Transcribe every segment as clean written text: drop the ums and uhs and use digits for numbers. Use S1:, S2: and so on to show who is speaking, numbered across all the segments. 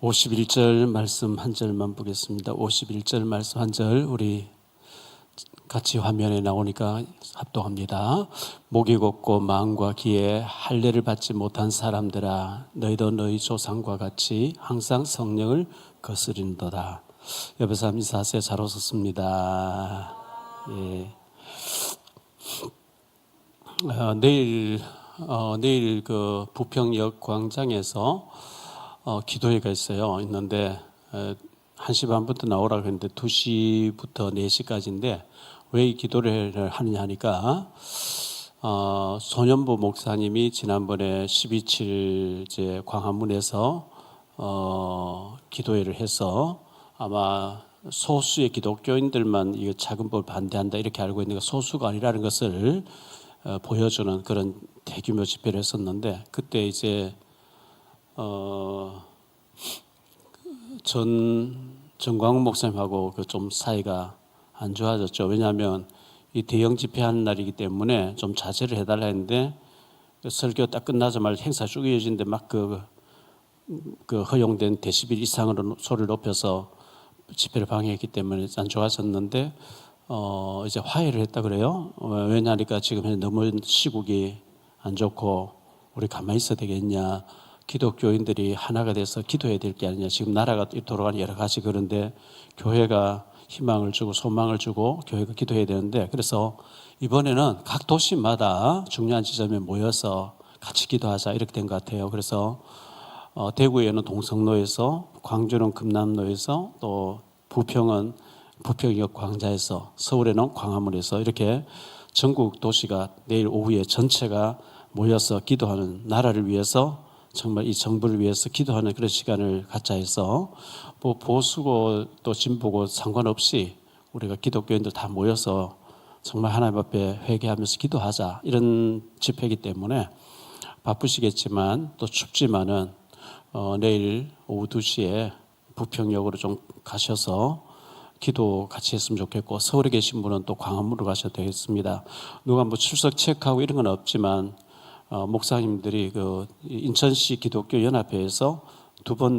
S1: 51절 말씀 한 절만 보겠습니다. 51절 말씀 한 절 우리 같이 화면에 나오니까 합독합니다. 목이 곱고 마음과 귀에 할례를 받지 못한 사람들아, 너희도 너희 조상과 같이 항상 성령을 거스린도다. 옆에 사람 인사하세요. 잘 오셨습니다. 예. 내일 그 부평역 광장에서 기도회가 있는데 1시 반부터 나오라고 했는데 2시부터 4시까지인데 왜 이 기도회를 하느냐 하니까 손현보 목사님이 지난번에 12.7 이제 광화문에서 기도회를 해서 아마 소수의 기독교인들만 이 자금법을 반대한다 이렇게 알고 있는 게 소수가 아니라는 것을 보여주는 그런 대규모 집회를 했었는데, 그때 이제 정광훈 목사님하고 그 좀 사이가 안 좋아졌죠. 왜냐하면 이 대형 집회하는 날이기 때문에 좀 자제를 해달라 했는데, 설교 딱 끝나자마자 행사 쭉 이어지는데 막 그 허용된 데시벨 이상으로 소리를 높여서 집회를 방해했기 때문에 안 좋아졌는데, 이제 화해를 했다 그래요. 왜냐하니까 지금 너무 시국이 안 좋고 우리 가만히 있어야 되겠냐, 기독교인들이 하나가 돼서 기도해야 될 게 아니냐, 지금 나라가 돌아가는 여러 가지 그런데 교회가 희망을 주고 소망을 주고 교회가 기도해야 되는데, 그래서 이번에는 각 도시마다 중요한 지점에 모여서 같이 기도하자 이렇게 된 것 같아요. 그래서 대구에는 동성로에서, 광주는 금남로에서, 또 부평은 부평역 광장에서, 서울에는 광화문에서 이렇게 전국 도시가 내일 오후에 전체가 모여서 기도하는, 나라를 위해서 정말 이 정부를 위해서 기도하는 그런 시간을 갖자 해서 뭐 보수고 또 진보고 상관없이 우리가 기독교인들 다 모여서 정말 하나님 앞에 회개하면서 기도하자 이런 집회이기 때문에 바쁘시겠지만 또 춥지만은 내일 오후 2시에 부평역으로 좀 가셔서 기도 같이 했으면 좋겠고, 서울에 계신 분은 또 광화문으로 가셔도 되겠습니다. 누가 뭐 출석 체크하고 이런 건 없지만 목사님들이 그 인천시 기독교 연합회에서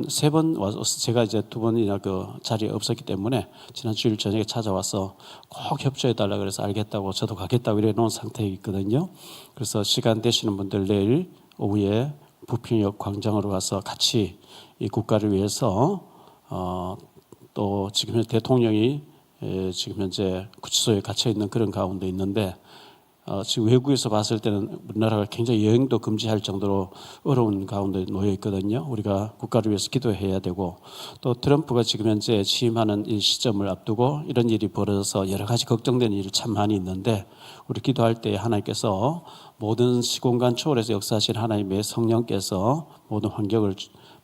S1: 세 번 와서, 제가 이제 2번이나 그 자리에 없었기 때문에 지난 주일 저녁에 찾아와서 꼭 협조해 달라 그래서 알겠다고, 저도 가겠다고 이래 놓은 상태에 있거든요. 그래서 시간 되시는 분들 내일 오후에 부평역 광장으로 가서 같이 이 국가를 위해서 또 지금 대통령이 지금 현재 구치소에 갇혀 있는 그런 가운데 있는데, 지금 외국에서 봤을 때는 우리나라가 굉장히 여행도 금지할 정도로 어려운 가운데 놓여 있거든요. 우리가 국가를 위해서 기도해야 되고, 또 트럼프가 지금 현재 취임하는 이 시점을 앞두고 이런 일이 벌어져서 여러 가지 걱정되는 일이 참 많이 있는데, 우리 기도할 때 하나님께서 모든 시공간 초월해서 역사하신 하나님의 성령께서 모든 환경을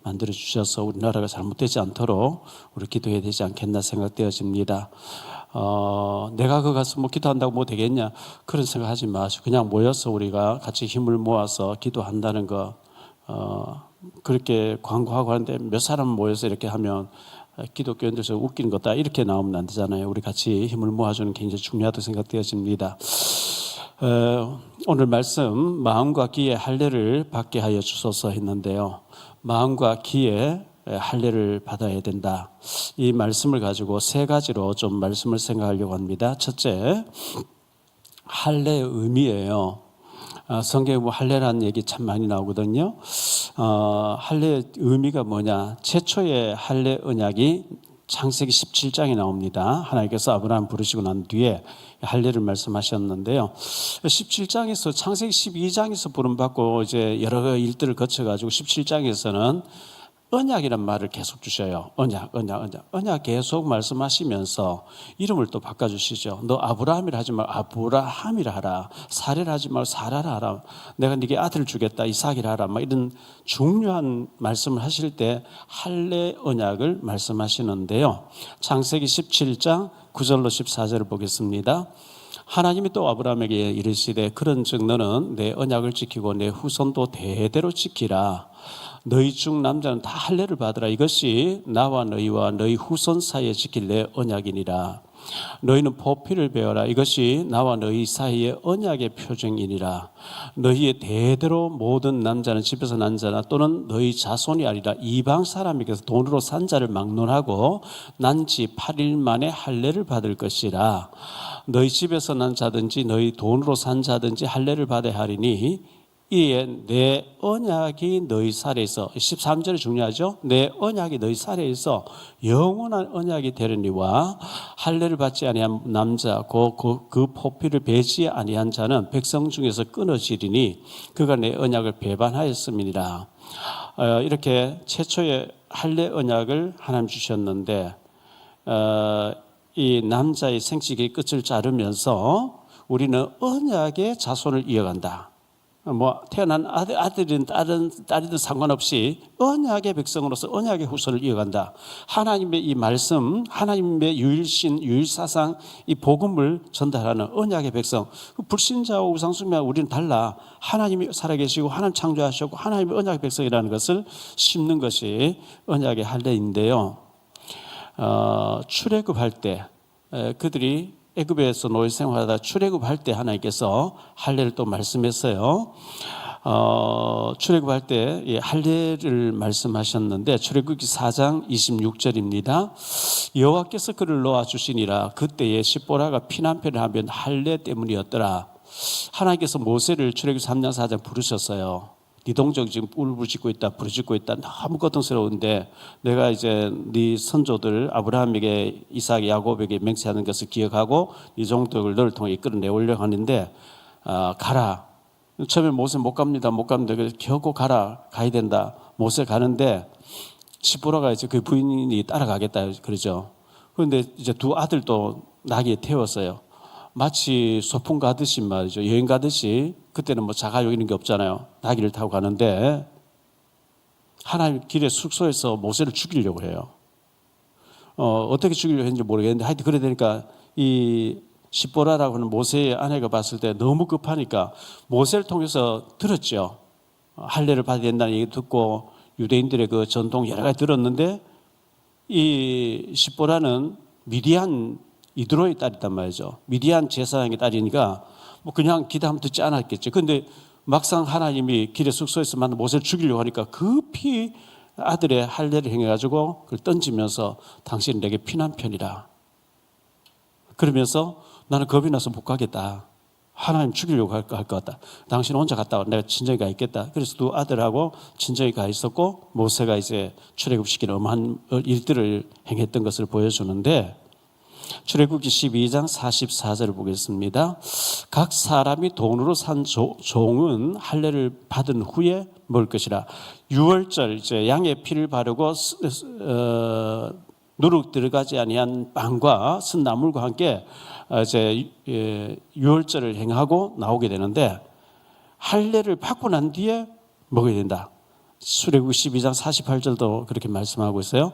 S1: 만들어 주셔서 우리나라가 잘못되지 않도록 우리 기도해야 되지 않겠나 생각되어집니다. 내가 그 가서 뭐 기도한다고 뭐 되겠냐, 그런 생각하지 마시고 그냥 모여서 우리가 같이 힘을 모아서 기도한다는 거 그렇게 광고하고 하는데 몇 사람 모여서 이렇게 하면 기독교인들 저 웃기는 거다 이렇게 나오면 안 되잖아요. 우리 같이 힘을 모아주는 게 굉장히 중요하다고 생각되어집니다. 오늘 말씀 마음과 귀에 할례를 받게 하여 주소서 했는데요, 마음과 귀에 할례를 받아야 된다, 이 말씀을 가지고 3가지로 좀 말씀을 생각하려고 합니다. 첫째, 할례의 의미예요. 성경에 뭐 할례라는 얘기 참 많이 나오거든요. 할례의 의미가 뭐냐, 최초의 할례 언약이 창세기 17장에 나옵니다. 하나님께서 아브라함 부르시고 난 뒤에 할례를 말씀하셨는데요, 17장에서 창세기 12장에서 부름받고 이제 여러 일들을 거쳐가지고 17장에서는 언약이란 말을 계속 주셔요. 언약 계속 말씀하시면서 이름을 또 바꿔주시죠. 너 아브라함이라 하지 말고 아브라함이라 하라. 사레라 하지 말고 사라라 하라. 내가 네게 아들을 주겠다. 이삭이라 하라. 막 이런 중요한 말씀을 하실 때 할례 언약을 말씀하시는데요, 창세기 17장 9절로 14절을 보겠습니다. 하나님이 또 아브라함에게 이르시되 그런즉 너는 내 언약을 지키고 내 후손도 대대로 지키라. 너희 중 남자는 다 할례를 받으라. 이것이 나와 너희와 너희 후손 사이에 지킬 내 언약이니라. 너희는 포피를 베어라. 이것이 나와 너희 사이의 언약의 표징이니라. 너희의 대대로 모든 남자는 집에서 난 자나 또는 너희 자손이 아니라 이방 사람에게서 돈으로 산 자를 막론하고 난 지 8일 만에 할례를 받을 것이라. 너희 집에서 난 자든지 너희 돈으로 산 자든지 할례를 받아야 하리니 이에 내 언약이 너희 살에서 13절이 중요하죠. 내 언약이 너희 살에서 영원한 언약이 되려니와 할례를 받지 아니한 남자 그 포피를 베지 아니한 자는 백성 중에서 끊어지리니 그가 내 언약을 배반하였음이니라. 이렇게 최초의 할례 언약을 하나님 주셨는데 이 남자의 생식의 끝을 자르면서 우리는 언약의 자손을 이어간다. 태어난 아들이든 딸이든 상관없이 언약의 백성으로서 언약의 후손을 이어간다. 하나님의 이 말씀, 하나님의 유일신, 유일사상, 이 복음을 전달하는 언약의 백성. 불신자와 우상숭배와 우리는 달라. 하나님이 살아계시고 하나님 창조하셨고 하나님의 언약의 백성이라는 것을 심는 것이 언약의 할례인데요. 출애굽할 때 그들이 애굽에서 노예 생활하다 출애굽할 때 하나님께서 할례를 또 말씀했어요. 출애굽할 때 할례를 말씀하셨는데 출애굽기 4장 26절입니다. 여호와께서 그를 놓아 주시니라. 그때에 십보라가 피난패를 하면 할례 때문이었더라. 하나님께서 모세를 출애굽 3장 4장 부르셨어요. 네 동족 지금 울부짖고 있다, 부르짖고 있다. 너무 고통스러운데 내가 이제 네 선조들 아브라함에게, 이삭, 야곱에게 맹세하는 것을 기억하고 이 종족을 너를 통해 이끌어내오려고 하는데 가라. 처음에 모세 못 갑니다. 그래서 겨우 가야 된다. 모세 가는데 시보라가 이제 그 부인이 따라가겠다 그러죠. 그런데 이제 두 아들도 나귀에 태웠어요. 마치 소풍 가듯이 말이죠. 여행 가듯이. 그때는 자가용 이런 게 없잖아요. 나귀를 타고 가는데 하나님 길에 숙소에서 모세를 죽이려고 해요. 어떻게 죽이려고 했는지 모르겠는데 하여튼 그래 되니까 이 십보라라고 하는 모세의 아내가 봤을 때 너무 급하니까 모세를 통해서 들었죠. 할례를 받아야 된다는 얘기 듣고 유대인들의 그 전통 여러 가지 들었는데 이 십보라는 미디안 이드로의 딸이단 말이죠. 미디안 제사장의 딸이니까 그냥 기다하면 듣지 않았겠죠. 그런데 막상 하나님이 길의 숙소에서 만나 모세를 죽이려고 하니까 급히 아들의 할례를 행해가지고 그걸 던지면서 당신은 내게 피난편이라. 그러면서 나는 겁이 나서 못 가겠다. 하나님 죽이려고 할 것 같다. 당신 혼자 갔다 와. 내가 친정에 가 있겠다. 그래서 두 아들하고 친정에 가 있었고 모세가 이제 출애굽시키는 엄한 일들을 행했던 것을 보여주는데 출애굽기 12장 44절을 보겠습니다. 각 사람이 돈으로 산 종은 할례를 받은 후에 먹을 것이라. 유월절 이제 양의 피를 바르고 누룩 들어가지 아니한 빵과 쓴 나물과 함께 이제 유월절을 행하고 나오게 되는데 할례를 받고 난 뒤에 먹어야 된다. 출애굽기 12장 48절도 그렇게 말씀하고 있어요.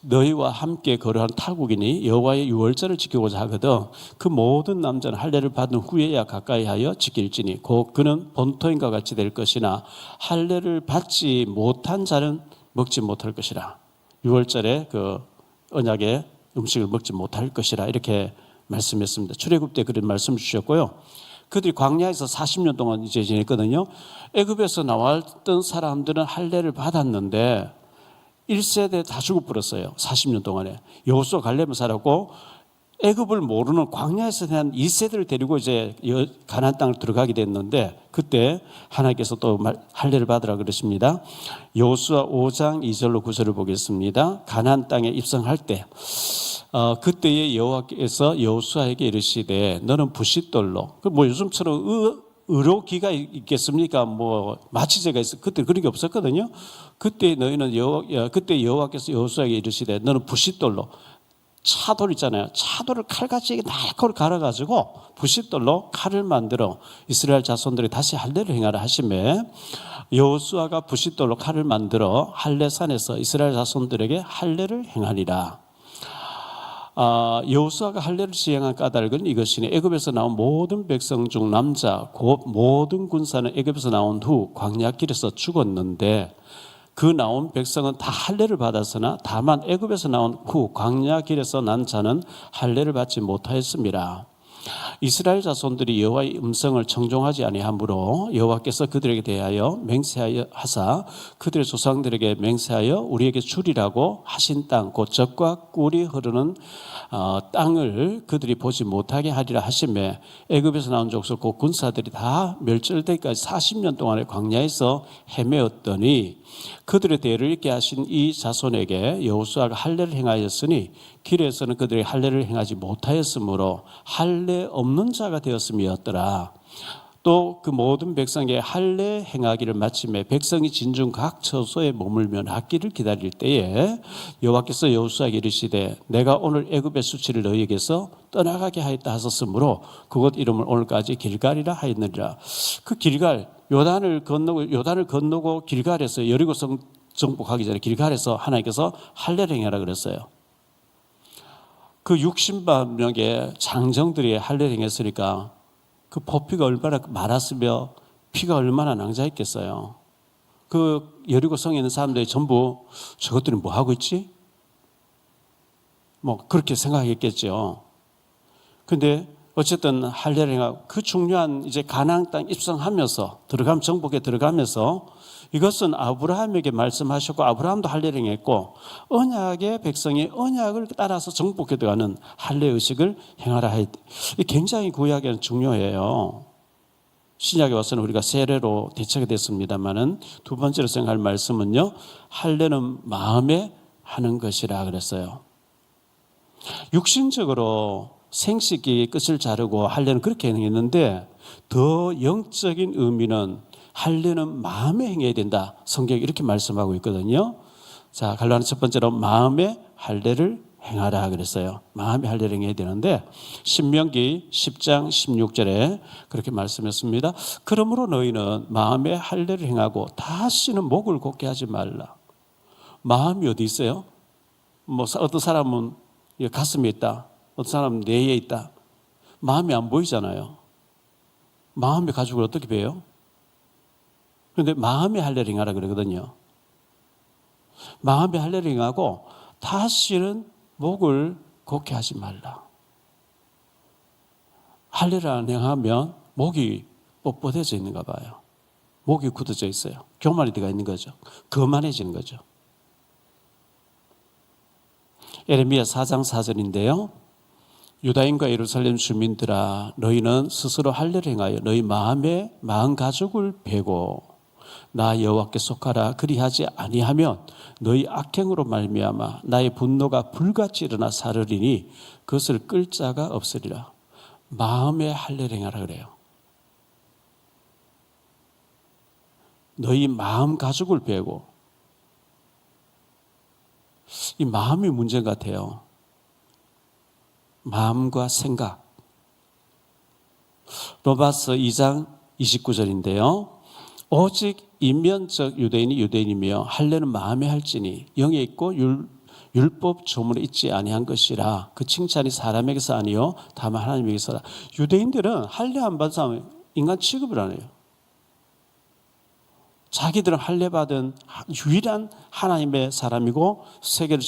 S1: 너희와 함께 거류한 타국인이 여호와의 유월절을 지키고자 하거든 그 모든 남자는 할례를 받은 후에야 가까이 하여 지킬지니 곧 그는 본토인과 같이 될 것이나 할례를 받지 못한 자는 먹지 못할 것이라. 유월절에 그 언약의 음식을 먹지 못할 것이라 이렇게 말씀했습니다. 출애굽 때 그런 말씀 주셨고요. 그들이 광야에서 40년 동안 이제 지냈거든요. 애굽에서 나왔던 사람들은 할례를 받았는데 1세대 다 죽어버렸어요. 40년 동안에. 여호수아 갈렙을 살았고 애굽을 모르는 광야에서 난 2세대를 데리고 이제 가나안 땅을 들어가게 됐는데 그때 하나님께서 또 할례를 받으라 그러십니다. 여호수아 5장 2절로 9절을 보겠습니다. 가나안 땅에 입성할 때 그때의 여호와께서 여호수아에게 이르시되 너는 부싯돌로 요즘처럼 의료기가 있겠습니까? 마취제가 있어. 그때 그런 게 없었거든요. 그때 그때 여호와께서 여호수아에게 이르시되 너는 부싯돌로 차돌 있잖아요. 차돌을 칼같이 날카롭게 갈아가지고 부싯돌로 칼을 만들어 이스라엘 자손들이 다시 할례를 행하라 하시매 여호수아가 부싯돌로 칼을 만들어 할례산에서 이스라엘 자손들에게 할례를 행하니라. 여호수아가 할례를 시행한 까닭은 이것이니 애굽에서 나온 모든 백성 중 남자 곧 모든 군사는 애굽에서 나온 후 광야길에서 죽었는데 그 나온 백성은 다 할례를 받았으나 다만 애굽에서 나온 후 광야 길에서 난 자는 할례를 받지 못하였습니다. 이스라엘 자손들이 여호와의 음성을 청종하지 아니하므로 여호와께서 그들에게 대하여 맹세하여 하사 그들의 조상들에게 맹세하여 우리에게 주리라고 하신 땅 곧 젖과 꿀이 흐르는 땅을 그들이 보지 못하게 하리라 하시매 애굽에서 나온 족속 곧 군사들이 다 멸절되기까지 40년 동안의 광야에서 헤매었더니 그들의 대를 잇게 하신 이 자손에게 여호수아가 할례를 행하였으니 길에서는 그들이 할례를 행하지 못하였으므로 할례 없는 자가 되었음이었더라. 또 그 모든 백성에게 할례 행하기를 마침에 백성이 진중 각 처소에 머물며 낫기를 기다릴 때에 여호와께서 여호수아에게 이르시되 내가 오늘 애굽의 수치를 너희에게서 떠나가게 하였다 하셨으므로 그곳 이름을 오늘까지 길갈이라 하였느니라. 그 길갈 요단을 건너고 길갈에서 여리고성 정복하기 전에 길갈에서 하나님께서 할례를 행하라 그랬어요. 그 60만 명의 장정들이 할례를 행했으니까 그 포피가 얼마나 많았으며 피가 얼마나 낭자했겠어요. 그 여리고성에 있는 사람들이 전부 저것들은 뭐 하고 있지? 뭐 그렇게 생각했겠죠. 근데 어쨌든 할례를 행하고 그 중요한 이제 가나안 땅 입성하면서 정복에 들어가면서 이것은 아브라함에게 말씀하셨고 아브라함도 할례를 행했고 언약의 백성이 언약을 따라서 정복해 들어가는 할례 의식을 행하라 했. 굉장히 구약에는 중요해요. 신약에 와서는 우리가 세례로 대체가 됐습니다만은 두 번째로 생각할 말씀은요. 할례는 마음에 하는 것이라 그랬어요. 육신적으로 생식이 끝을 자르고 할례는 그렇게 행했는데 더 영적인 의미는 할례는 마음에 행해야 된다. 성경이 이렇게 말씀하고 있거든요. 자, 갈라는 첫 번째로 마음에 할례를 행하라 그랬어요. 마음에 할례를 행해야 되는데 신명기 10장 16절에 그렇게 말씀했습니다. 그러므로 너희는 마음에 할례를 행하고 다시는 목을 곧게 하지 말라. 마음이 어디 있어요? 뭐 어떤 사람은 가슴에 있다. 어떤 사람은 뇌에 있다. 마음이 안 보이잖아요. 마음의 가죽을 어떻게 배요? 그런데 마음의 할례를 행하라 그러거든요. 마음의 할례를 행하고 다시는 목을 곧게 하지 말라. 할례를 안 행하면 목이 뻣뻣해져 있는가 봐요. 목이 굳어져 있어요. 교만이 들어가 있는 거죠. 거만해지는 거죠. 에레미야 4장 4절인데요. 유다인과 예루살렘 주민들아 너희는 스스로 할례를 행하여 너희 마음 가죽을 베고 나 여호와께 속하라 그리하지 아니하면 너희 악행으로 말미암아 나의 분노가 불같이 일어나 사르리니 그것을 끌 자가 없으리라. 마음의 할례를 행하라 그래요. 너희 마음 가죽을 베고 이 마음이 문제 같아요. 마음과 생각. 로마서 2장 29절인데요. 오직 인면적 유대인이 유대인이며 할례는 마음에 할지니 영에 있고 율법 조문에 있지 아니한 것이라. 그 칭찬이 사람에게서 아니요 다만 하나님에게서라. 유대인들은 할례 안 받은 사람 인간 취급을 안 해요. 자기들은 할례 받은 유일한 하나님의 사람이고 세계를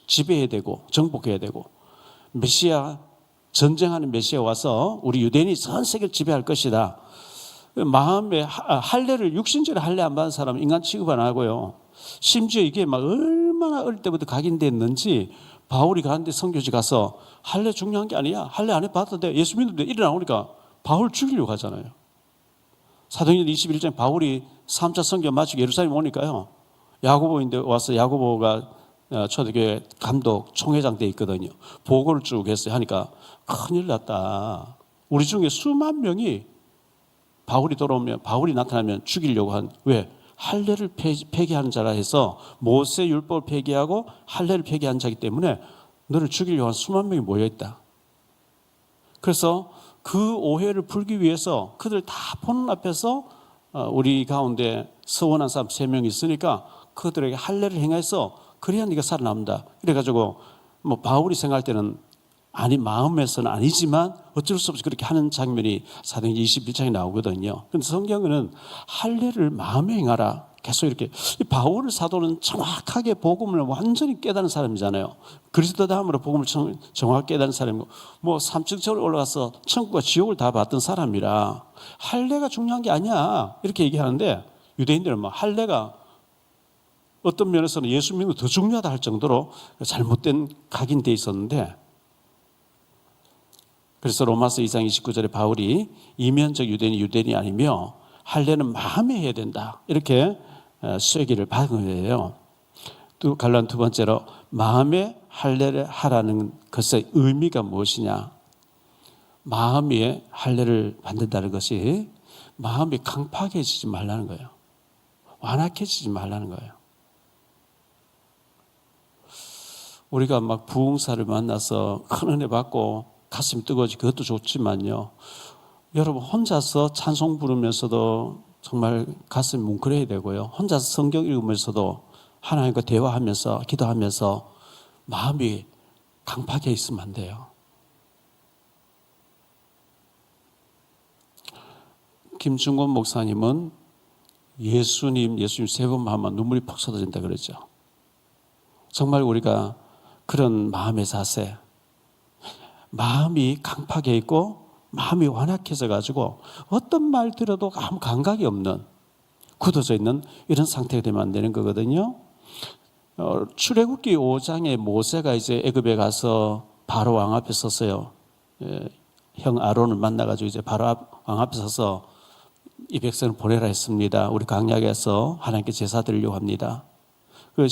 S1: 지배해야 되고 정복해야 되고 메시아 전쟁하는 메시아 와서 우리 유대인이 전 세계를 지배할 것이다. 마음에 할례를 육신적으로 할례 안 받은 사람은 인간 취급 안 하고요. 심지어 이게 막 얼마나 어릴 때부터 각인됐는지 바울이 가는데 선교지 가서 할례 중요한 게 아니야. 할례 안 해봐도 돼. 예수 믿는데 일어나오니까 바울 죽이려고 하잖아요. 사도행전 21장 바울이 3차 선교 마치고 예루살렘 오니까요. 야고보인데 와서 야고보가 초대교회 감독 총회장 돼 있거든요. 보고를 쭉 했어요. 하니까 큰일 났다. 우리 중에 수만 명이 바울이 나타나면 죽이려고 한 왜? 할례를 폐기하는 자라 해서 모세 율법을 폐기하고 할례를 폐기한 자이기 때문에 너를 죽이려고 한 수만 명이 모여있다. 그래서 그 오해를 풀기 위해서 그들 다 보는 앞에서 우리 가운데 서원한 사람 3명 있으니까 그들에게 할례를 행해서 그래야 네가 살아남는다. 그래가지고 뭐 바울이 생각할 때는 아니 마음에서는 아니지만 어쩔 수 없이 그렇게 하는 장면이 사도행전 21장에 나오거든요. 그런데 성경은 할례를 마음에 행하라 계속 이렇게. 이 바울 사도는 정확하게 복음을 완전히 깨달은 사람이잖아요. 그리스도 다음으로 복음을 정확하게 깨달은 사람이고, 뭐 삼층천을 올라가서 천국과 지옥을 다 봤던 사람이라 할례가 중요한 게 아니야 이렇게 얘기하는데, 유대인들은 뭐 할례가 어떤 면에서는 예수 믿는 게 더 중요하다 할 정도로 잘못된 각인돼 있었는데, 그래서 로마서 2장 29절에 바울이 이면적 유대인이 유대인이 아니며 할례는 마음에 해야 된다 이렇게 쐐기를 박은 거예요. 또 갈라디아 두 번째로 마음에 할례를 하라는 것의 의미가 무엇이냐. 마음에 할례를 받는다는 것이 마음이 강팍해지지 말라는 거예요. 완악해지지 말라는 거예요. 우리가 막 부흥사를 만나서 큰 은혜 받고 가슴이 뜨거워지 그것도 좋지만요, 여러분 혼자서 찬송 부르면서도 정말 가슴이 뭉클해야 되고요, 혼자서 성경 읽으면서도 하나님과 대화하면서 기도하면서 마음이 강팍해 있으면 안 돼요. 김중곤 목사님은 예수님 세 번만 하면 눈물이 퍽 쏟아진다 그러죠. 정말 우리가 그런 마음의 자세, 마음이 강팍해 있고 마음이 완악해져 가지고 어떤 말 들어도 아무 감각이 없는, 굳어져 있는 이런 상태가 되면 안 되는 거거든요. 출애굽기 5장에 모세가 이제 애굽에 가서 바로 왕 앞에 섰어요. 형 아론을 만나가지고 이제 바로 왕 앞에 서서 이 백성을 보내라 했습니다. 우리 광야에서 하나님께 제사 드리려고 합니다. 그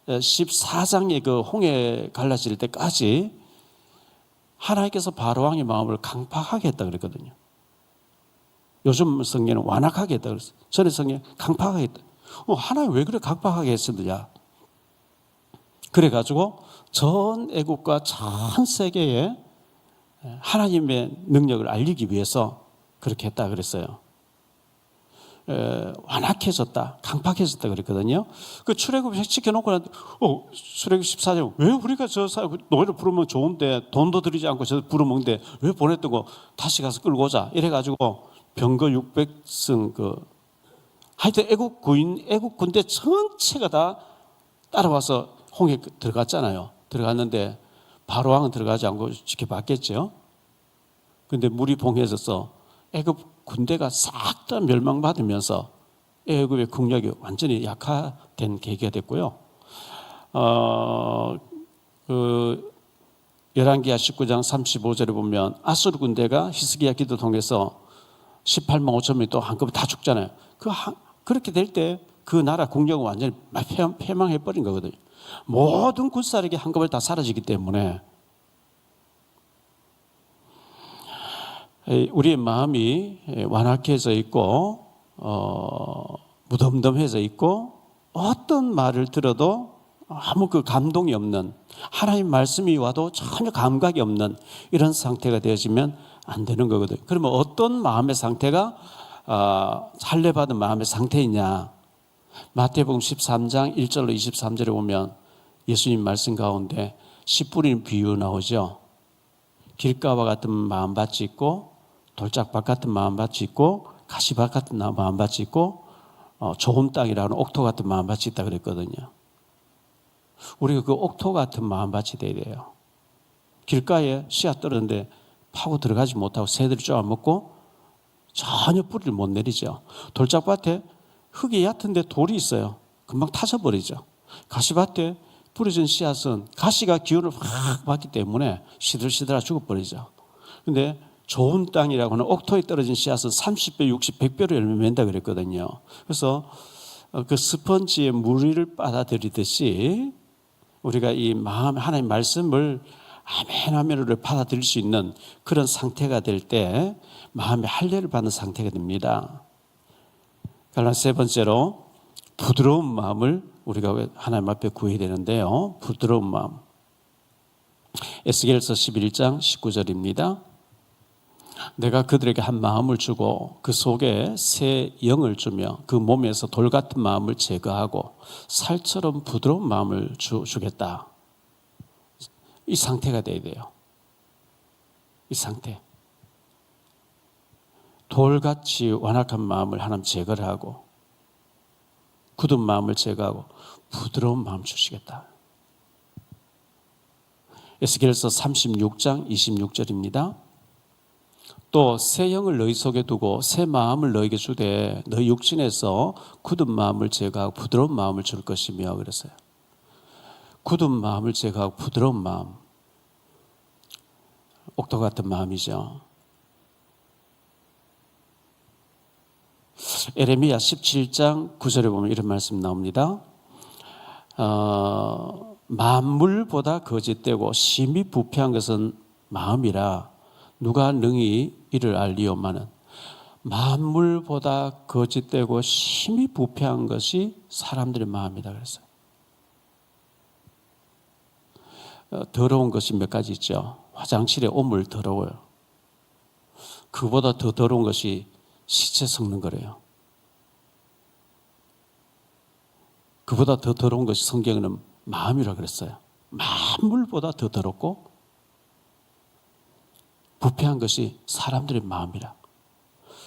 S1: 14장의 그 홍해 갈라질 때까지 하나님께서 바로 왕의 마음을 강팍하게 했다 그랬거든요. 요즘 성경은 완악하게 했다 그랬어요. 전에 성경은 강팍하게 했다. 하나님 왜 그래 강팍하게 했느냐. 그래가지고 전 애국과 전 세계에 하나님의 능력을 알리기 위해서 그렇게 했다 그랬어요. 완악해졌다, 강팍해졌다 그랬거든요. 그 출애굽 시켜놓고 나는데, 출애굽 14절 왜 우리가 저 노래를 부르면 좋은데 돈도 들이지 않고 저 부르는데 왜 보냈던 거 다시 가서 끌고 오자 이래가지고 병거 600승 하여튼 애국 군대 전체가 다 따라와서 홍해 들어갔잖아요. 들어갔는데 바로 왕은 들어가지 않고 지켜봤겠죠. 근데 물이 봉해져서 애굽 군대가 싹 다 멸망받으면서 애굽의 국력이 완전히 약화된 계기가 됐고요. 열왕기하 19장 35절에 보면 아수르 군대가 히스기야 기도 통해서 18만 5천 명이 또 한꺼번에 다 죽잖아요. 그렇게 될 때 그 나라 국력은 완전히 폐망해버린 거거든요. 모든 군사력이 한꺼번에 다 사라지기 때문에 우리의 마음이 완악해져 있고 무덤덤해져 있고 어떤 말을 들어도 아무 그 감동이 없는, 하나님 말씀이 와도 전혀 감각이 없는 이런 상태가 되어지면 안 되는 거거든요. 그러면 어떤 마음의 상태가 할례받은 마음의 상태이냐. 마태복음 13장 1절로 23절에 보면 예수님 말씀 가운데 씨 뿌리는 비유 나오죠. 길가와 같은 마음밭이 있고 돌짝밭 같은 마음밭이 있고 가시밭 같은 마음밭이 있고 좋은 땅이라는 옥토 같은 마음밭이 있다 그랬거든요. 우리가 그 옥토 같은 마음밭이 돼야 돼요. 길가에 씨앗 떨어졌는데 파고 들어가지 못하고 새들이 쪼아먹고 전혀 뿌리를 못 내리죠. 돌짝밭에 흙이 얕은데 돌이 있어요. 금방 타져버리죠. 가시밭에 뿌려진 씨앗은 가시가 기운을 확 받기 때문에 시들시들하 죽어버리죠. 근데 좋은 땅이라고 하는 옥토에 떨어진 씨앗은 30배, 60, 100배로 열매 맺는다 그랬거든요. 그래서 그 스펀지의 물을 빨아들이듯이 우리가 이 마음, 하나님의 말씀을 아멘 아멘으로 받아들일 수 있는 그런 상태가 될 때 마음의 할례를 받는 상태가 됩니다. 세 번째로 부드러운 마음을 우리가 하나님 앞에 구해야 되는데요. 부드러운 마음. 에스겔서 11장 19절입니다. 내가 그들에게 한 마음을 주고 그 속에 새 영을 주며 그 몸에서 돌 같은 마음을 제거하고 살처럼 부드러운 마음을 주겠다. 이 상태가 돼야 돼요. 이 상태. 돌같이 완악한 마음을 하나님 제거를 하고 굳은 마음을 제거하고 부드러운 마음 주시겠다. 에스겔서 36장 26절입니다. 또 새 영을 너희 속에 두고 새 마음을 너희에게 주되 너희 육신에서 굳은 마음을 제거하고 부드러운 마음을 줄 것이며 그랬어요. 굳은 마음을 제거하고 부드러운 마음. 옥토 같은 마음이죠. 에레미야 17장 9절에 보면 이런 말씀 나옵니다. 만물보다 거짓되고 심히 부패한 것은 마음이라 누가 능히 이를 알리오마는. 만물보다 거짓되고 심히 부패한 것이 사람들의 마음이다 그랬어요. 더러운 것이 몇 가지 있죠. 화장실에 오물 더러워요. 그보다 더 더러운 것이 시체 썩는 거래요. 그보다 더 더러운 것이 성경에는 마음이라고 그랬어요. 만물보다 더 더럽고 부패한 것이 사람들의 마음이라.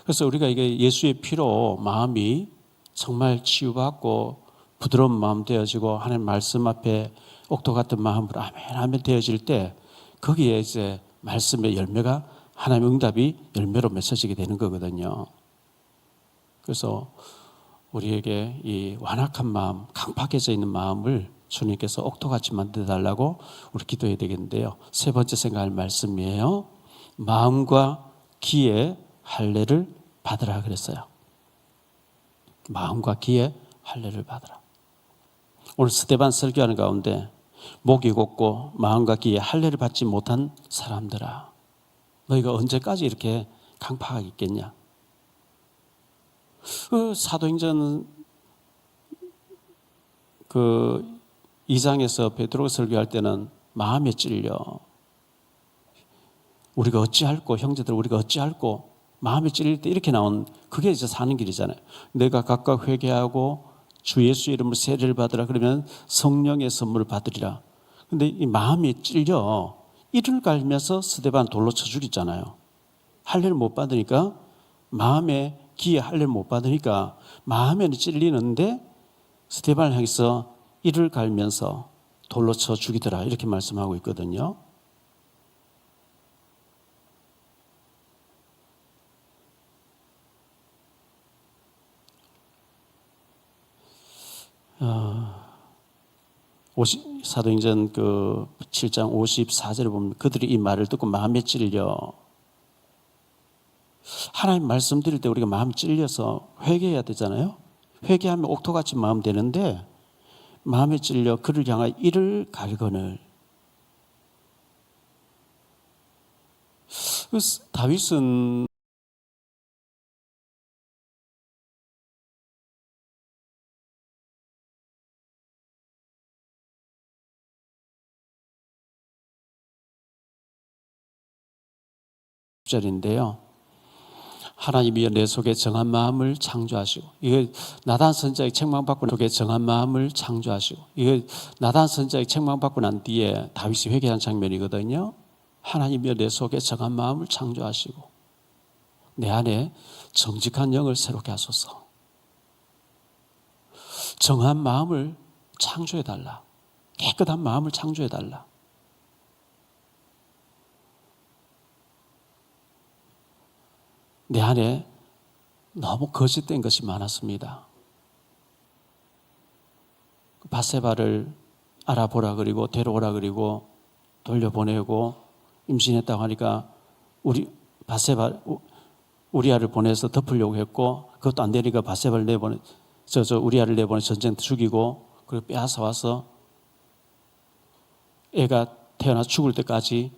S1: 그래서 우리가 이게 예수의 피로 마음이 정말 치유받고 부드러운 마음 되어지고 하나님 말씀 앞에 옥토 같은 마음으로 아멘 아멘 되어질 때 거기에 이제 말씀의 열매가 하나님의 응답이 열매로 맺혀지게 되는 거거든요. 그래서 우리에게 이 완악한 마음, 강팍해져 있는 마음을 주님께서 옥토같이 만들어달라고 우리 기도해야 되겠는데요. 세 번째 생각할 말씀이에요. 마음과 귀에 할례를 받으라 그랬어요. 마음과 귀에 할례를 받으라. 오늘 스데반 설교하는 가운데 목이 곧고 마음과 귀에 할례를 받지 못한 사람들아, 너희가 언제까지 이렇게 강팍하게 있겠냐? 사도행전 2장에서 베드로가 설교할 때는 마음에 찔려 우리가 어찌할꼬, 형제들 우리가 어찌할꼬, 마음에 찔릴 때 이렇게 나온, 그게 이제 사는 길이잖아요. 내가 각각 회개하고 주 예수 이름으로 세례를 받으라 그러면 성령의 선물을 받으리라. 근데 이 마음이 찔려 이를 갈면서 스데반 돌로 쳐 죽였잖아요. 할례를 못 받으니까, 마음에 귀에 할례를 못 받으니까 마음에는 찔리는데 스데반을 향해서 이를 갈면서 돌로 쳐 죽이더라, 이렇게 말씀하고 있거든요. 사도행전 7장 54절에 보면 그들이 이 말을 듣고 마음에 찔려, 하나님 말씀 드릴 때 우리가 마음이 찔려서 회개해야 되잖아요. 회개하면 옥토같이 마음 되는데 마음에 찔려 그를 향하여 이를 갈거늘. 다윗은 절인데요. 하나님이여 내 속에 정한 마음을 창조하시고, 이거 나단 선지자의 책망받고 속에 정한 마음을 창조하시고, 이거 나단 선지자의 책망받고 난 뒤에 다윗이 회개한 장면이거든요. 하나님이여 내 속에 정한 마음을 창조하시고 내 안에 정직한 영을 새롭게 하소서. 정한 마음을 창조해달라. 깨끗한 마음을 창조해달라. 내 안에 너무 거짓된 것이 많았습니다. 바세바를 알아보라 그리고 데려오라 그리고 돌려보내고 임신했다고 하니까 우리아를 보내서 덮으려고 했고, 그것도 안 되니까 바세바를 우리아를 내보내 전쟁 죽이고, 그리고 빼앗아 와서 애가 태어나 죽을 때까지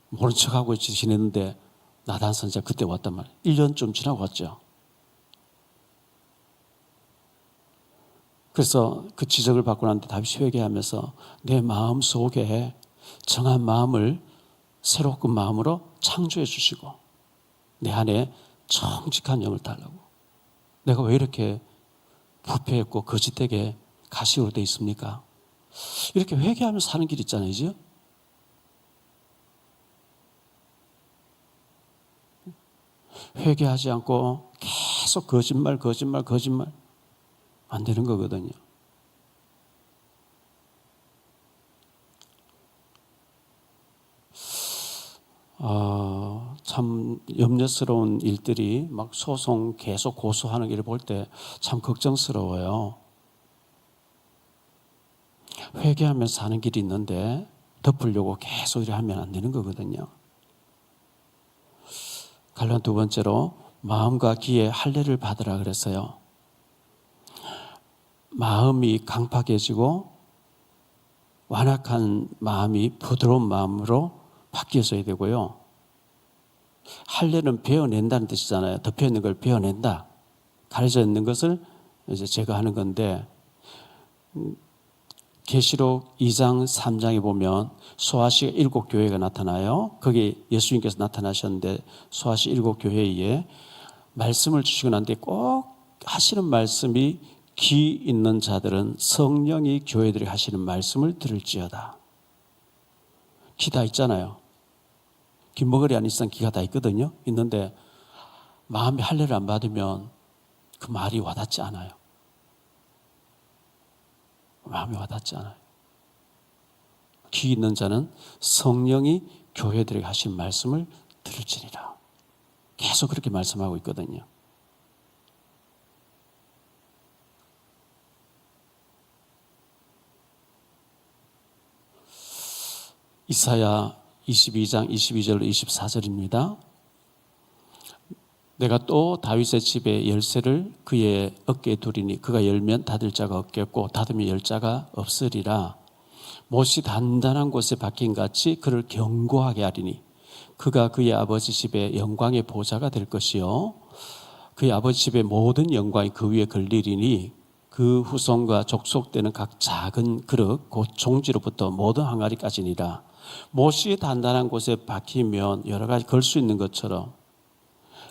S1: 모른 척하고 지냈는데 나단 선지자 그때 왔단 말이에요. 1년쯤 지나고 왔죠. 그래서 그 지적을 받고 난 뒤에 다윗이 회개하면서 내 마음 속에 정한 마음을 새로운 마음으로 창조해 주시고 내 안에 정직한 영을 달라고. 내가 왜 이렇게 부패했고 거짓되게 가시로 돼 있습니까? 이렇게 회개하면서 사는 길 있잖아요, 이제. 회개하지 않고 계속 거짓말 안 되는 거거든요. 참 염려스러운 일들이 막 소송 계속 고소하는 일을 볼 때 참 걱정스러워요. 회개하면서 사는 길이 있는데 덮으려고 계속 이렇게 하면 안 되는 거거든요. 관련 두 번째로 마음과 귀에 할례를 받으라 그랬어요. 마음이 강팍해지고 완악한 마음이 부드러운 마음으로 바뀌어져야 되고요. 할례는 베어낸다는 뜻이잖아요. 덮여 있는 걸 베어낸다. 가려져 있는 것을 이제 제거하는 건데, 계시록 2장 3장에 보면 소아시 7교회가 나타나요. 거기 예수님께서 나타나셨는데 소아시 7교회에 말씀을 주시고 난 뒤에 꼭 하시는 말씀이 귀 있는 자들은 성령이 교회들이 하시는 말씀을 들을지어다. 귀 다 있잖아요. 귀머거리 안 있으면 귀가 다 있거든요. 있는데 마음의 할례를 안 받으면 그 말이 와닿지 않아요. 마음이 와닿지 않아요. 귀 있는 자는 성령이 교회들에게 하신 말씀을 들을지니라. 계속 그렇게 말씀하고 있거든요. 이사야 22장 22절로 24절입니다. 내가 또 다윗의 집에 열쇠를 그의 어깨에 두리니 그가 열면 닫을 자가 없겠고 닫으면 열 자가 없으리라. 못이 단단한 곳에 박힌 같이 그를 견고하게 하리니 그가 그의 아버지 집에 영광의 보좌가 될 것이요 그의 아버지 집의 모든 영광이 그 위에 걸리리니 그 후손과 족속되는 각 작은 그릇 곧 종지로부터 모든 항아리까지니라. 못이 단단한 곳에 박히면 여러 가지 걸 수 있는 것처럼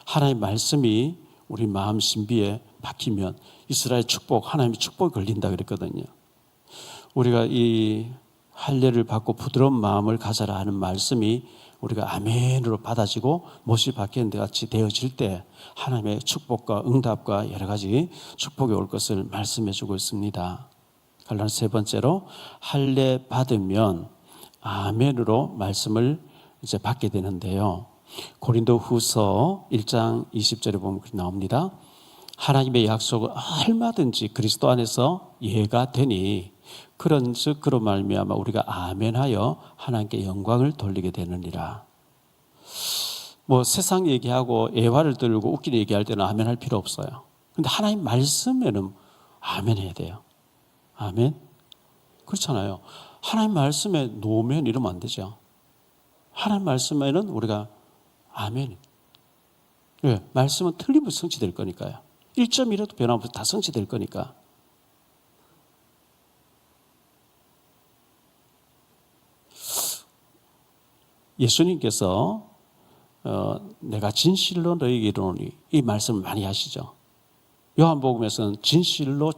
S1: 하나님의 말씀이 우리 마음 신비에 박히면 이스라엘 축복, 하나님의 축복이 걸린다 그랬거든요. 우리가 이 할례를 받고 부드러운 마음을 가져라 하는 말씀이 우리가 아멘으로 받아지고 못이 박히는 데 같이 되어질 때 하나님의 축복과 응답과 여러 가지 축복이 올 것을 말씀해 주고 있습니다. 그러나 세 번째로 할례 받으면 아멘으로 말씀을 이제 받게 되는데요. 고린도 후서 1장 20절에 보면 그렇게 나옵니다. 하나님의 약속은 얼마든지 그리스도 안에서 예가 되니 그런즉 그로 말미암아 우리가 아멘하여 하나님께 영광을 돌리게 되느니라. 뭐 세상 얘기하고 예화를 들고 웃기는 얘기할 때는 아멘할 필요 없어요. 근데 하나님 말씀에는 아멘해야 돼요. 아멘? 그렇잖아요. 하나님 말씀에 노면 이러면 안 되죠. 하나님 말씀에는 우리가 아멘. 왜? 말씀은 틀림없이 성취될 거니까요. 1점이라도 변함없이 다 성취될 거니까. 예수님께서 내가 진실로 너희에게 이르노니 이 말씀을 많이 하시죠. 요한복음에서는 진실로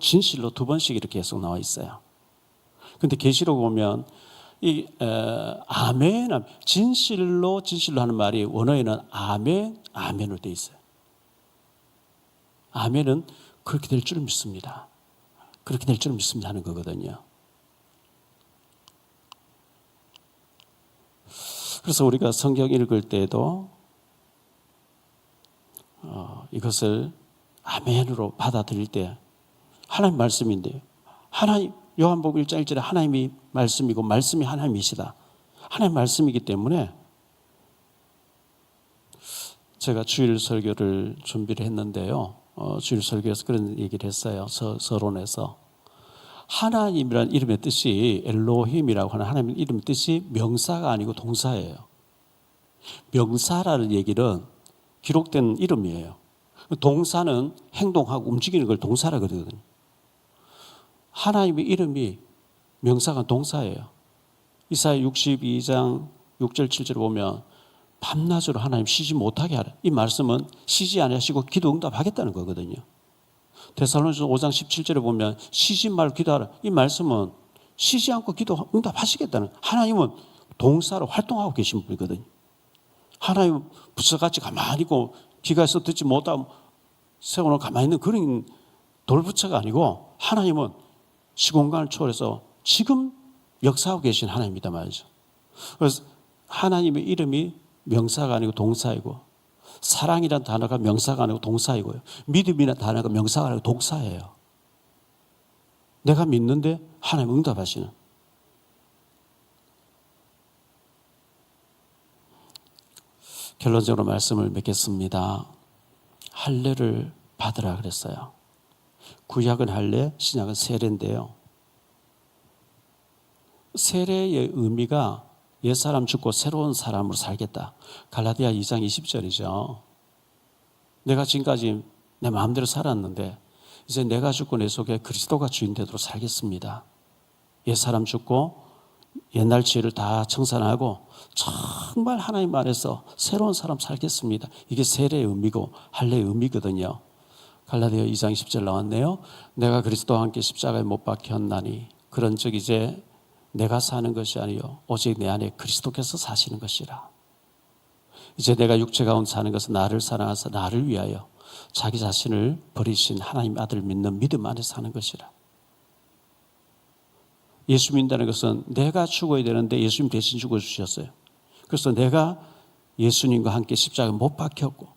S1: 두 번씩 이렇게 계속 나와 있어요. 근데 계시록 보면 이 아멘, 진실로 하는 말이 원어에는 아멘으로 되어 있어요. 아멘은 그렇게 될 줄 믿습니다. 그렇게 될 줄 믿습니다 하는 거거든요. 그래서 우리가 성경 읽을 때에도 이것을 아멘으로 받아들일 때 하나님 말씀인데 하나님 요한복음 1장 1절에 하나님이 말씀이고 말씀이 하나님이시다. 하나님 말씀이기 때문에 제가 주일 설교를 준비를 했는데요. 주일 설교에서 그런 얘기를 했어요. 서론에서. 하나님이라는 이름의 뜻이 엘로힘이라고 하는 하나님의 이름의 뜻이 명사가 아니고 동사예요. 명사라는 얘기는 기록된 이름이에요. 동사는 행동하고 움직이는 걸 동사라 그러거든요. 하나님의 이름이 명사가 동사예요. 이사야 62장 6절 7절을 보면 밤낮으로 하나님 쉬지 못하게 하라. 이 말씀은 쉬지 않으시고 기도 응답하겠다는 거거든요. 데살로니가서 5장 17절에 보면 쉬지 말고 기도하라. 이 말씀은 쉬지 않고 기도 응답하시겠다는, 하나님은 동사로 활동하고 계신 분이거든요. 하나님은 부처같이 가만히 있고 귀가 있어 듣지 못하면 세워놓은 가만히 있는 그런 돌부처가 아니고 하나님은 시공간을 초월해서 지금 역사하고 계신 하나님이다 말이죠. 그래서 하나님의 이름이 명사가 아니고 동사이고, 사랑이라는 단어가 명사가 아니고 동사이고요, 믿음이라는 단어가 명사가 아니고 동사예요. 내가 믿는데 하나님 응답하시는. 결론적으로 말씀을 맺겠습니다. 할례를 받으라 그랬어요. 구약은 할례, 신약은 세례인데요. 세례의 의미가 옛사람 죽고 새로운 사람으로 살겠다. 갈라디아 2장 20절이죠. 내가 지금까지 내 마음대로 살았는데 이제 내가 죽고 내 속에 그리스도가 주인 되도록 살겠습니다. 옛사람 죽고 옛날 죄를 다 청산하고 정말 하나님 안에서 새로운 사람 살겠습니다. 이게 세례의 의미고 할례의 의미거든요. 갈라디아 2장 20절 나왔네요. 내가 그리스도와 함께 십자가에 못 박혔나니 그런즉 이제 내가 사는 것이 아니요 오직 내 안에 그리스도께서 사시는 것이라. 이제 내가 육체 가운데 사는 것은 나를 사랑하사 나를 위하여 자기 자신을 버리신 하나님 아들 믿는 믿음 안에 사는 것이라. 예수 믿는다는 것은 내가 죽어야 되는데 예수님 대신 죽어주셨어요. 그래서 내가 예수님과 함께 십자가에 못 박혔고,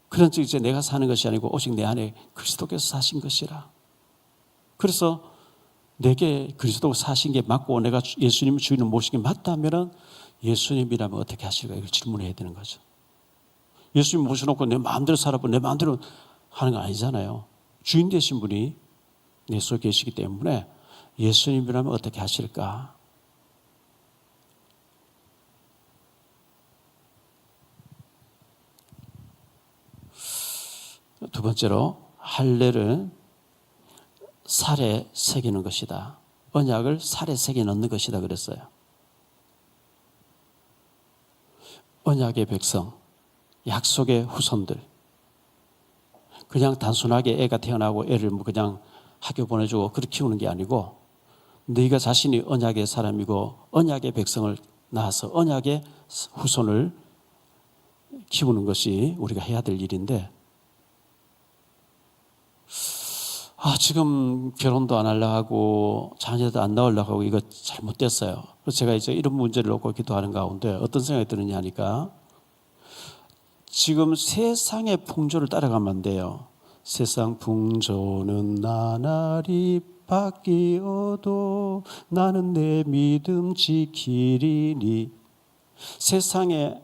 S1: 그런즉 이제 내가 사는 것이 아니고 오직 내 안에 그리스도께서 사신 것이라. 그래서 내게 그리스도가 사신 게 맞고 내가 예수님을 주인을 모신 게 맞다면 예수님이라면 어떻게 하실까, 이걸 질문해야 되는 거죠. 예수님 모셔놓고 내 마음대로 살아보고 내 마음대로 하는 건 아니잖아요. 주인 되신 분이 내 속에 계시기 때문에 예수님이라면 어떻게 하실까? 두 번째로 할례를 살에 새기는 것이다. 언약을 살에 새겨 넣는 것이다 그랬어요. 언약의 백성, 약속의 후손들, 그냥 단순하게 애가 태어나고 애를 그냥 학교 보내주고 그렇게 키우는 게 아니고, 너희가 자신이 언약의 사람이고 언약의 백성을 낳아서 언약의 후손을 키우는 것이 우리가 해야 될 일인데, 지금 결혼도 안 하려고 하고 자녀도 안 낳으려고 하고 이거 잘못됐어요. 그래서 제가 이제 이런 문제를 놓고 기도하는 가운데 어떤 생각이 드느냐 하니까, 지금 세상의 풍조를 따라가면 안 돼요. 세상 풍조는 나날이 바뀌어도 나는 내 믿음 지키리니. 세상에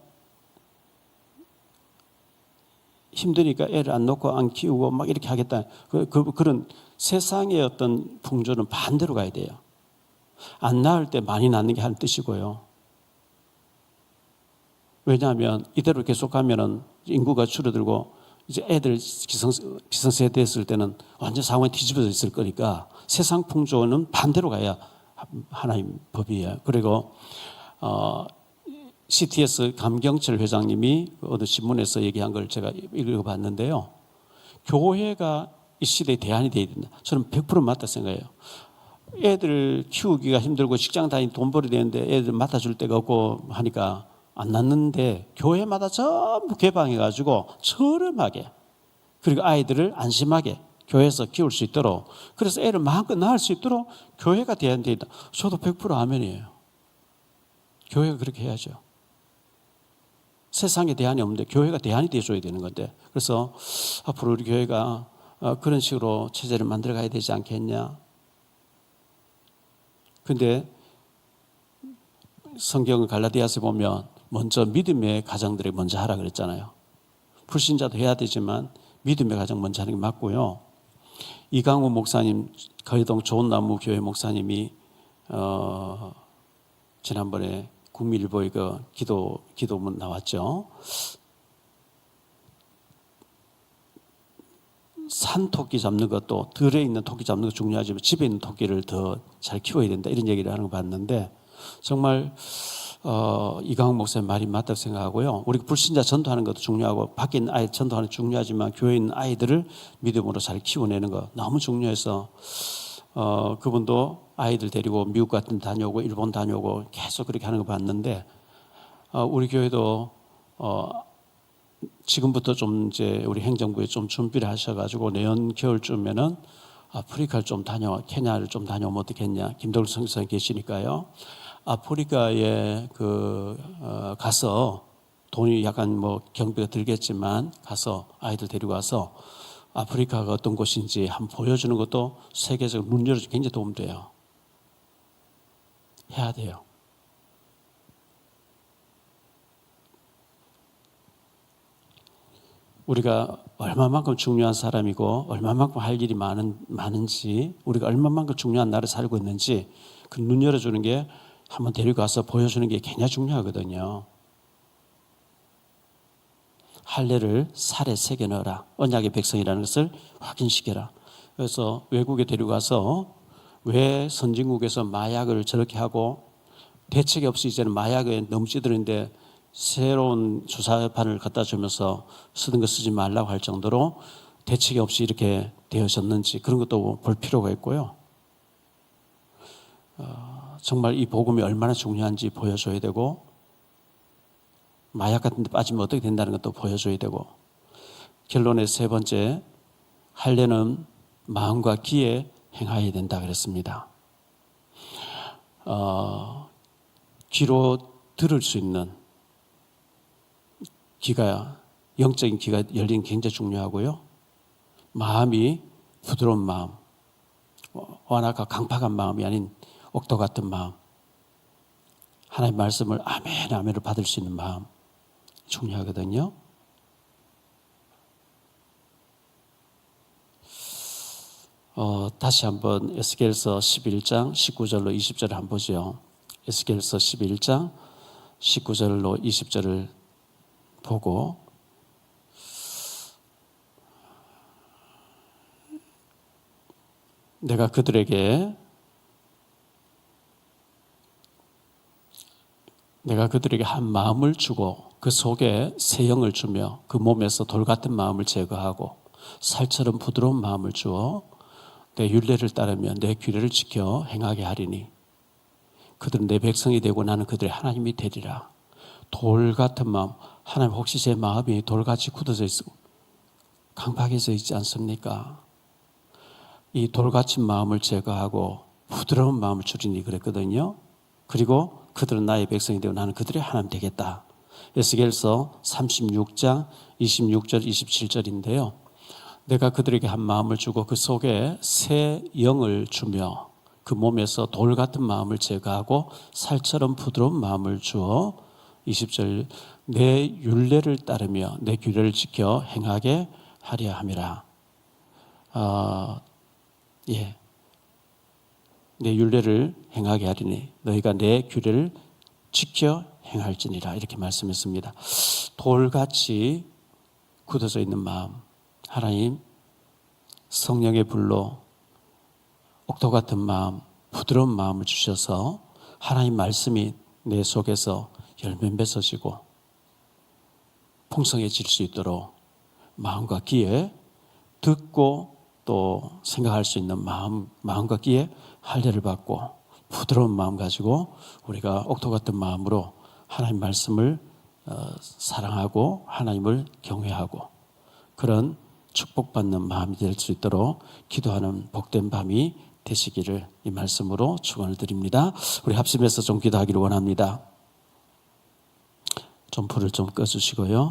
S1: 힘드니까 애를 안 놓고 안 키우고 막 이렇게 하겠다. 그런 세상의 어떤 풍조는 반대로 가야 돼요. 안 낳을 때 많이 낳는 게 하는 뜻이고요. 왜냐하면 이대로 계속 가면은 인구가 줄어들고 이제 애들 기성세대 됐을 때는 완전 상황이 뒤집어져 있을 거니까 세상 풍조는 반대로 가야 하나님 법이에요. 그리고 CTS 감경철 회장님이 어느 신문에서 얘기한 걸 제가 읽어봤는데요. 교회가 이 시대의 대안이 되어야 된다. 저는 100% 맞다 생각해요. 애들 키우기가 힘들고 직장 다니고 돈 벌어야 되는데 애들 맡아줄 데가 없고 하니까 안 낳는데, 교회마다 전부 개방해가지고 저렴하게, 그리고 아이들을 안심하게 교회에서 키울 수 있도록, 그래서 애를 마음껏 낳을 수 있도록 교회가 대안이 되어 있다. 저도 100% 아멘이에요. 교회가 그렇게 해야죠. 세상에 대안이 없는데 교회가 대안이 되어줘야 되는 건데, 그래서 앞으로 우리 교회가 그런 식으로 체제를 만들어 가야 되지 않겠냐. 근데 성경을 갈라디아서 보면 먼저 믿음의 가정들이 먼저 하라 그랬잖아요. 불신자도 해야 되지만 믿음의 가정 먼저 하는 게 맞고요. 이강우 목사님, 거의동 좋은나무 교회 목사님이 지난번에 국민일보에 그 기도문 나왔죠. 산토끼 잡는 것도, 들에 있는 토끼 잡는 거 중요하지만 집에 있는 토끼를 더 잘 키워야 된다, 이런 얘기를 하는 거 봤는데, 정말 이강욱 목사님 말이 맞다고 생각하고요. 우리 불신자 전도하는 것도 중요하고 밖에 있는 아이 전도하는 것도 중요하지만 교회에 있는 아이들을 믿음으로 잘 키워내는 거 너무 중요해서 그분도 아이들 데리고 미국 같은 데 다녀오고 일본 다녀오고 계속 그렇게 하는 거 봤는데, 우리 교회도 지금부터 좀 이제 우리 행정부에 좀 준비를 하셔가지고 내년 겨울쯤에는 아프리카를 좀 케냐를 좀 다녀오면 어떻겠냐. 김덕일 선교사님 계시니까요. 아프리카에 가서 돈이 약간 뭐 경비가 들겠지만 가서 아이들 데리고 가서 아프리카가 어떤 곳인지 한번 보여주는 것도 세계적으로 눈 열어주기 굉장히 도움돼요. 해야 돼요. 우리가 얼마만큼 중요한 사람이고 얼마만큼 할 일이 많은지, 우리가 얼마만큼 중요한 나라에 살고 있는지 그 눈 열어주는 게, 한번 데리고 가서 보여주는 게 굉장히 중요하거든요. 할례를 살에 새겨 넣어라. 언약의 백성이라는 것을 확인시켜라. 그래서 외국에 데리고 가서 왜 선진국에서 마약을 저렇게 하고 대책이 없이 이제는 마약에 넘치드는데 새로운 주사판을 갖다 주면서 쓰던 거 쓰지 말라고 할 정도로 대책이 없이 이렇게 되어졌는지 그런 것도 볼 필요가 있고요. 정말 이 복음이 얼마나 중요한지 보여줘야 되고, 마약 같은 데 빠지면 어떻게 된다는 것도 보여줘야 되고, 결론의 세 번째, 할례는 마음과 귀에 행하여야 된다 그랬습니다. 귀로 들을 수 있는 귀가, 영적인 귀가 열리는 게 굉장히 중요하고요. 마음이 부드러운 마음, 완악하고 강팍한 마음이 아닌 옥토 같은 마음, 하나님의 말씀을 아멘 아멘으로 받을 수 있는 마음 중요하거든요. 다시 한번 에스겔서 11장 19절로 20절을 한번 보죠. 에스겔서 11장 19절로 20절을 보고, 내가 그들에게 한 마음을 주고 그 속에 새 영을 주며 그 몸에서 돌 같은 마음을 제거하고 살처럼 부드러운 마음을 주어 내 율례를 따르며 내 규례를 지켜 행하게 하리니 그들은 내 백성이 되고 나는 그들의 하나님이 되리라. 돌 같은 마음, 하나님 혹시 제 마음이 돌같이 굳어져 있고 강팍해져 있지 않습니까? 이 돌같은 마음을 제거하고 부드러운 마음을 주리니 그랬거든요. 그리고 그들은 나의 백성이 되고 나는 그들의 하나님 되겠다. 에스겔서 36장 26절 27절인데요. 내가 그들에게 한 마음을 주고 그 속에 새 영을 주며 그 몸에서 돌 같은 마음을 제거하고 살처럼 부드러운 마음을 주어 20절 내 율례를 따르며 내 규례를 지켜 행하게 하려 함이라. 내 율례를 행하게 하리니 너희가 내 규례를 지켜 행할지니라. 이렇게 말씀했습니다. 돌같이 굳어져 있는 마음, 하나님 성령의 불로 옥토 같은 마음, 부드러운 마음을 주셔서 하나님 말씀이 내 속에서 열매 맺어지고 풍성해질 수 있도록 마음과 귀에 듣고 또 생각할 수 있는 마음과 귀에 할례를 받고 부드러운 마음 가지고 우리가 옥토 같은 마음으로 하나님 말씀을 사랑하고 하나님을 경외하고 그런 축복받는 마음이 될 수 있도록 기도하는 복된 밤이 되시기를 이 말씀으로 축원을 드립니다. 우리 합심해서 좀 기도하기를 원합니다. 좀 불을 좀 꺼주시고요.